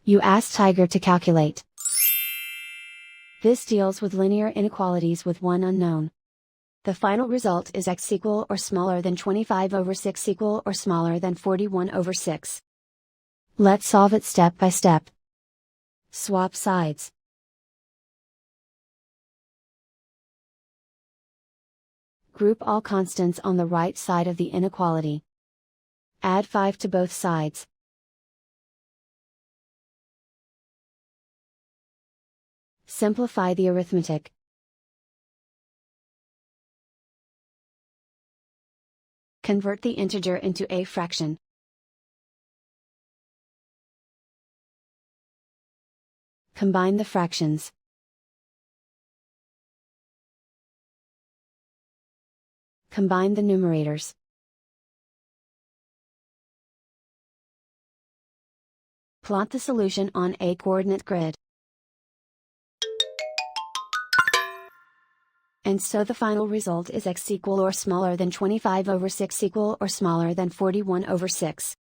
You ask Tiger to calculate. This deals with linear inequalities with one unknown. The final result is x equal or smaller than 25 over 6 equal or smaller than 41 over 6. Let's solve it step by step. Swap sides. Group all constants on the right side of the inequality. Add 5 to both sides. Simplify the arithmetic. Convert the integer into a fraction. Combine the fractions. Combine the numerators. Plot the solution on a coordinate grid. And so the final result is x equal or smaller than 25 over 6 equal or smaller than 41 over 6.